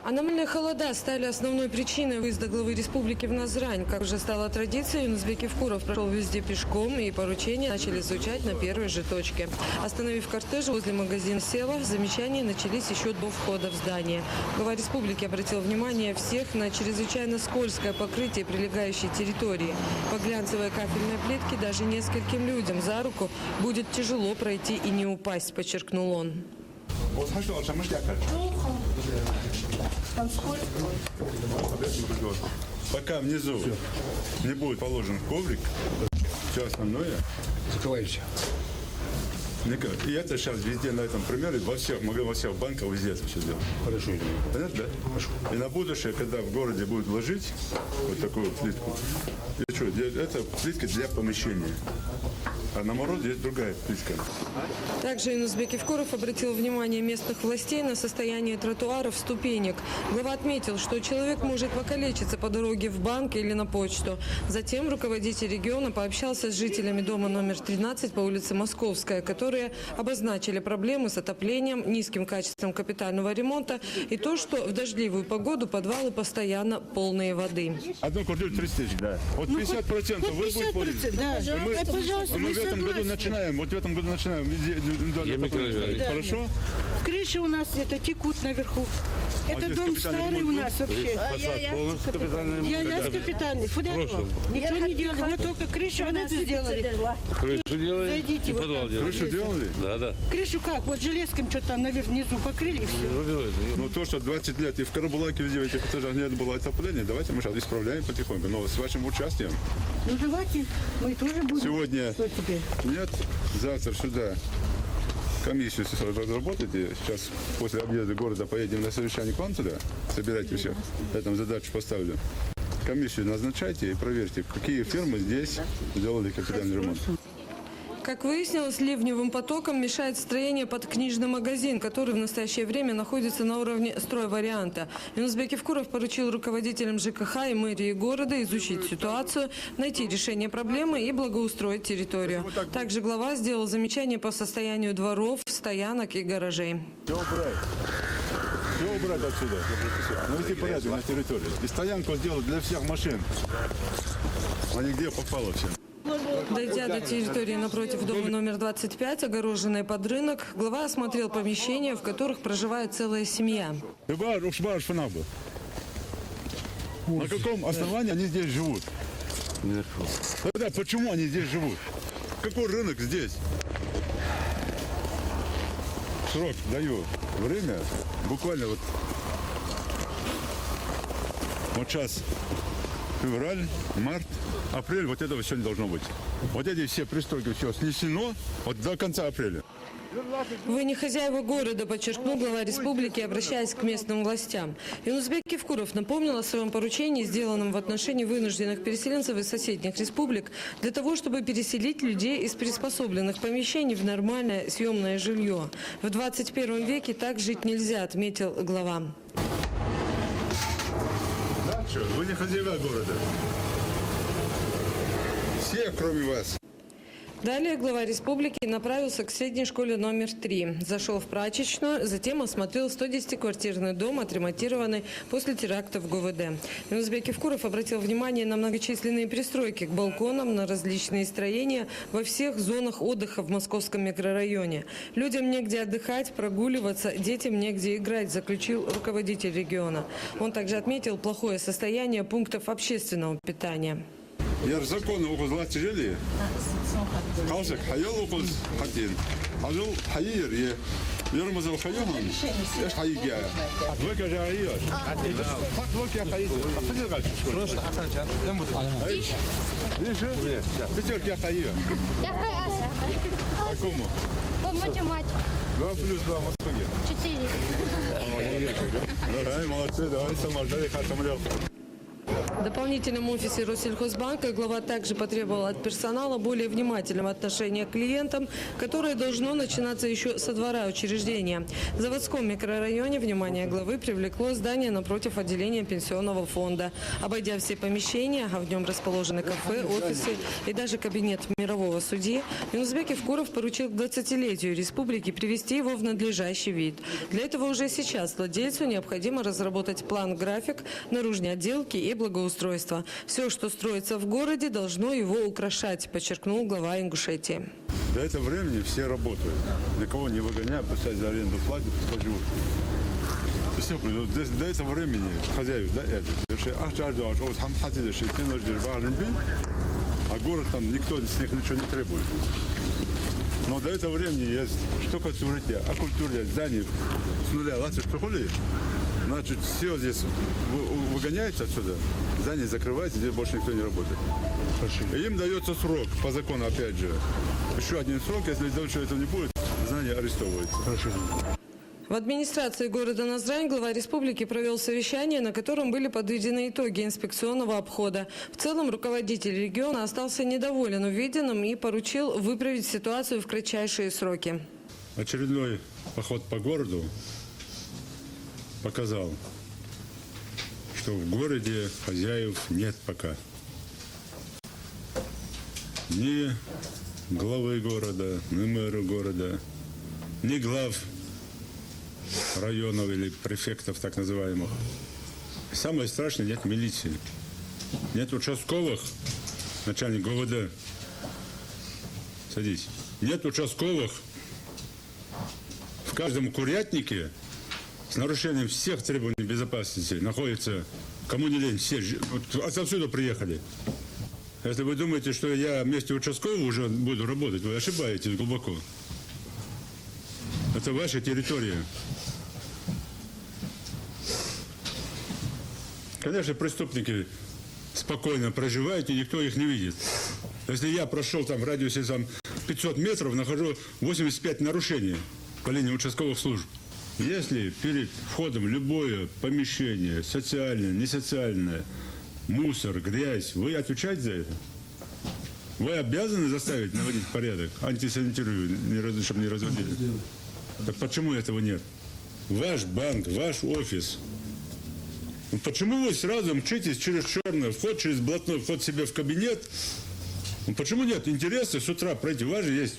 Аномальные холода стали основной причиной выезда главы республики в Назрань. Как уже стало традицией, Юнусбек Евкуров прошел везде пешком, и поручения начали изучать на первой же точке. Остановив кортеж возле магазина «Села», замечания начались еще до входа в здание. Глава республики обратил внимание всех на чрезвычайно скользкое покрытие прилегающей территории. По глянцевой кафельной плитке даже нескольким людям за руку будет тяжело пройти и не упасть, подчеркнул он. Пока внизу не будет положен коврик, все основное закрываешься. И это сейчас везде на этом примере, во всех банках везде это все сделано. Хорошо. Понятно, да? Хорошо. И на будущее, когда в городе будут ложить вот такую вот плитку, это плитка для помещения. А на мороз есть другая плитка. Также Юнусбек Евкуров обратил внимание местных властей на состояние тротуаров, ступенек. Глава отметил, что человек может покалечиться по дороге в банк или на почту. Затем руководитель региона пообщался с жителями дома номер 13 по улице Московская, которые обозначили проблемы с отоплением, низким качеством капитального ремонта и то, что в дождливую погоду подвалы постоянно полные воды. Одну квартиру 30 тысяч, да. Вот 50% вы будете платить. Да, пожалуйста, мы в этом году начинаем, Да. Хорошо? Крыши у нас это текут наверху. Это здесь дом капитальный старый у ремонт нас вообще. Я с капитальный. Ничего не делали. Вот только крышу вот это сделали. Крышу делали Зайдите и вот подвал так. делали. Крышу делали? Да. Крышу как? Вот железком что-то там наверх внизу покрыли и все. Ну то, что 20 лет и в Карабулаке везде в этих этажах не было отопления, давайте мы сейчас исправляем потихоньку, но с вашим участием. Ну давайте, мы тоже будем. Сегодня Что теперь? нет, завтра сюда комиссию разработайте. Сейчас после объезда города поедем на совещание к вам туда, собирайте всех, я там задачу поставлю. Комиссию назначайте и проверьте, какие фирмы здесь сделали капитальный ремонт. Как выяснилось, ливневым потоком мешает строение под книжный магазин, который в настоящее время находится на уровне стройварианта. Юнусбек Евкуров поручил руководителям ЖКХ и мэрии города изучить ситуацию, найти решение проблемы и благоустроить территорию. Также глава сделал замечания по состоянию дворов, стоянок и гаражей. Все убрать отсюда. Навести порядок на территории. И стоянку сделать для всех машин. А нигде попало все. Дойдя до территории напротив дома номер 25, огороженной под рынок, глава осмотрел помещения, в которых проживает целая семья. На каком основании они здесь живут? Тогда почему они здесь живут? Какой рынок здесь? Срок даю. Время буквально вот сейчас февраль, март, апрель, вот этого все не должно быть. Вот эти все пристройки, все снесено вот до конца апреля. Вы не хозяева города, подчеркнул глава республики, обращаясь к местным властям. Юнусбек Евкуров напомнил о своем поручении, сделанном в отношении вынужденных переселенцев из соседних республик, для того, чтобы переселить людей из приспособленных помещений в нормальное съемное жилье. В 21 веке так жить нельзя, отметил глава. Да, что, вы не хозяева города. Все, кроме вас. Далее глава республики направился к средней школе номер 3. Зашел в прачечную, затем осмотрел 110-квартирный дом, отремонтированный после теракта в ГУВД. Юнусбек Евкуров обратил внимание на многочисленные пристройки к балконам, на различные строения во всех зонах отдыха в московском микрорайоне. Людям негде отдыхать, прогуливаться, детям негде играть, заключил руководитель региона. Он также отметил плохое состояние пунктов общественного питания. Закон окузла тяжелее. Қалшық хайал оқыз қатен. Ажыл хайыр е. Ермазал хайохан. Еш хайгия. Века жайыр. Фак века хайыр. Фадил гальш. Просто атанча. Кем будет? Видишь? Пятерки хайыр. Я Ася. Какому? По математике. 2 плюс 2 в Москве. 4. Молодцы, давай сама ждали, хатам лёг. В дополнительном офисе Россельхозбанка глава также потребовал от персонала более внимательного отношения к клиентам, которое должно начинаться еще со двора учреждения. В заводском микрорайоне внимание главы привлекло здание напротив отделения пенсионного фонда. Обойдя все помещения, а в нем расположены кафе, офисы и даже кабинет мирового судьи, Юнусбек Евкуров поручил к 20-летию республики привести его в надлежащий вид. Для этого уже сейчас владельцу необходимо разработать план-график наружной отделки и благоустройства. Все, что строится в городе, должно его украшать, подчеркнул глава Ингушетии. До этого времени все работают. Никого не выгоняют, пускай за аренду платят, поживут. Все, до этого времени хозяев, да, это. А город там никто с них ничего не требует. Но до этого времени есть что культурить, а культуре зданий с нуля, значит, все здесь выгоняется отсюда, здание закрывается, здесь больше никто не работает. И им дается срок, по закону опять же. Еще один срок, если дальше этого не будет, здание арестовывается. В администрации города Назрань глава республики провел совещание, на котором были подведены итоги инспекционного обхода. В целом руководитель региона остался недоволен увиденным и поручил выправить ситуацию в кратчайшие сроки. Очередной поход по городу показал, что в городе хозяев нет пока. Ни главы города, ни мэра города, ни глав районов или префектов так называемых. Самое страшное, нет милиции. Нет участковых, начальник ГУВД. Садись. Нет участковых. В каждом курятнике с нарушением всех требований безопасности находится, кому не лень, все отсюда приехали. Если вы думаете, что я вместе участкового уже буду работать, вы ошибаетесь глубоко. Это ваша территория. Конечно, преступники спокойно проживают, и никто их не видит. Если я прошел там в радиусе 500 метров, нахожу 85 нарушений по линии участковых служб. Если перед входом в любое помещение, социальное, несоциальное, мусор, грязь, вы отвечаете за это? Вы обязаны заставить наводить порядок, антисанитарию, чтобы не разводили? Так почему этого нет? Ваш банк, ваш офис. Почему вы сразу мчитесь через черный вход, через блатной вход себе в кабинет? Почему нет интереса с утра пройти? У вас же есть,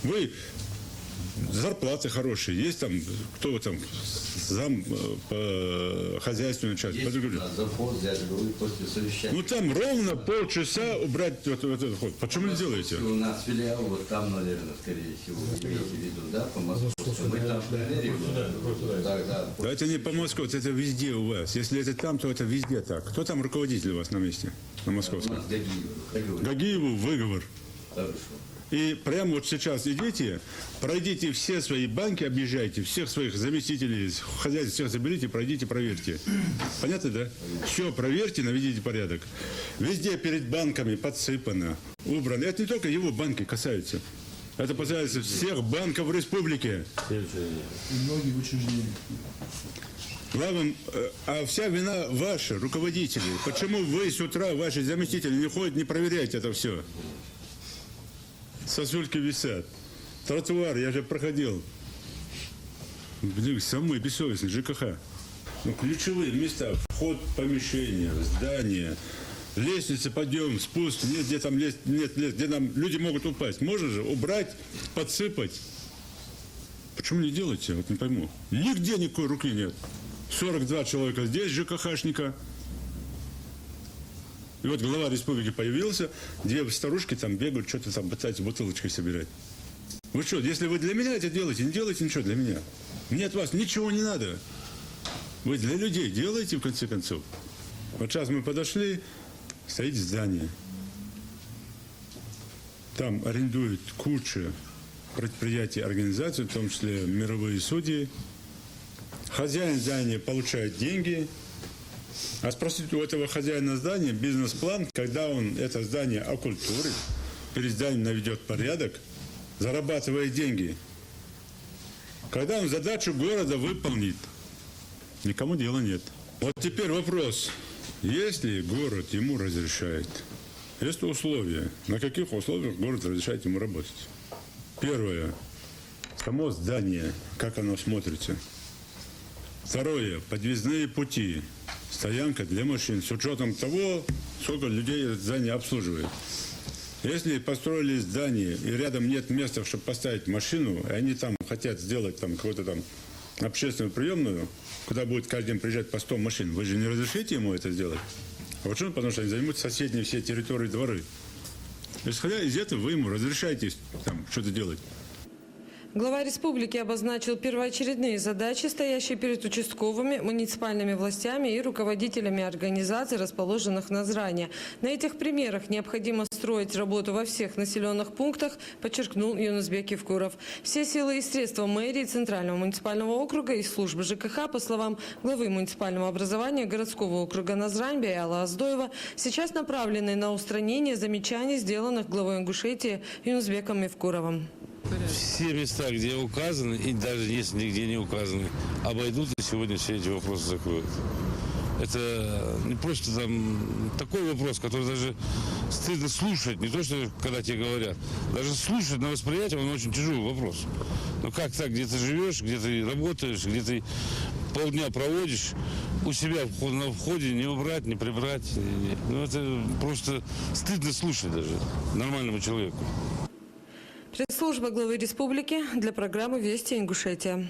вы зарплаты хорошие, есть там, кто вы там, зам по хозяйственной части. Заход взять после совещания. Ну там ровно полчаса убрать этот ход. Почему не делаете? У нас филиал вот там, наверное, скорее всего, имеете в виду, да, по Москве. Мы там да. Это не по Москве, это везде у вас. Если это там, то это везде так. Кто там руководитель у вас на месте, на московском? У нас Гагиев. Гагиеву выговор. Хорошо. И прямо вот сейчас идите, пройдите все свои банки, объезжайте, всех своих заместителей, хозяйств всех заберите, пройдите, проверьте. Понятно, да? Все, проверьте, наведите порядок. Везде перед банками подсыпано, убрано. Это не только его банки касаются. Это касается всех банков в республике. Многие учреждения. Главным, а вся вина ваша, руководители. Почему вы с утра, ваши заместители, не ходят, не проверяете это все? Сосульки висят. Тротуар, я же проходил. Блин, самый бессовестный ЖКХ. Ну, ключевые места, вход в помещение, здание, лестницы, подъем, спуск, нет, где там лезть, нет, где там люди могут упасть. Можно же убрать, подсыпать. Почему не делаете? Вот не пойму. Нигде никакой руки нет. 42 человека здесь, ЖКХшника. И вот глава республики появился, две старушки там бегают, что-то там пытаются бутылочкой собирать. Вы что, если вы для меня это делаете, не делайте ничего для меня. Мне от вас ничего не надо. Вы для людей делаете, в конце концов. Вот сейчас мы подошли, стоит здание. Там арендуют куча предприятий, организаций, в том числе мировые судьи. Хозяин здания получает деньги. А спросите у этого хозяина здания бизнес-план, когда он это здание окультурит, перед зданием наведет порядок, зарабатывая деньги. Когда он задачу города выполнит, никому дела нет. Вот теперь вопрос. Если город ему разрешает, есть условия, на каких условиях город разрешает ему работать. Первое. Само здание, как оно смотрится. Второе. Подъездные пути. Стоянка для машин с учетом того, сколько людей это здание обслуживает. Если построили здание и рядом нет места, чтобы поставить машину, и они там хотят сделать там какую-то там общественную приемную, куда будет каждый день приезжать по 100 машин, вы же не разрешите ему это сделать? А почему? Потому что они займут соседние все территории, дворы. Исходя из этого, вы ему разрешаете там что-то делать. Глава республики обозначил первоочередные задачи, стоящие перед участковыми, муниципальными властями и руководителями организаций, расположенных на Зране. На этих примерах необходимо строить работу во всех населенных пунктах, подчеркнул Юнусбек Евкуров. Все силы и средства мэрии Центрального муниципального округа и службы ЖКХ, по словам главы муниципального образования городского округа Назрань Биала Аздоева, сейчас направлены на устранение замечаний, сделанных главой Ингушетии Юнусбеком Евкуровым. Все места, где указаны, и даже если нигде не указаны, обойдут и сегодня все эти вопросы закроют. Это не просто там такой вопрос, который даже стыдно слушать, не то, что когда тебе говорят. Даже слушать на восприятие, он очень тяжелый вопрос. Но как так, где ты живешь, где ты работаешь, где ты полдня проводишь, у себя на входе не убрать, не прибрать. Ну, это просто стыдно слушать даже нормальному человеку. Пресс-служба главы республики для программы «Вести Ингушетия».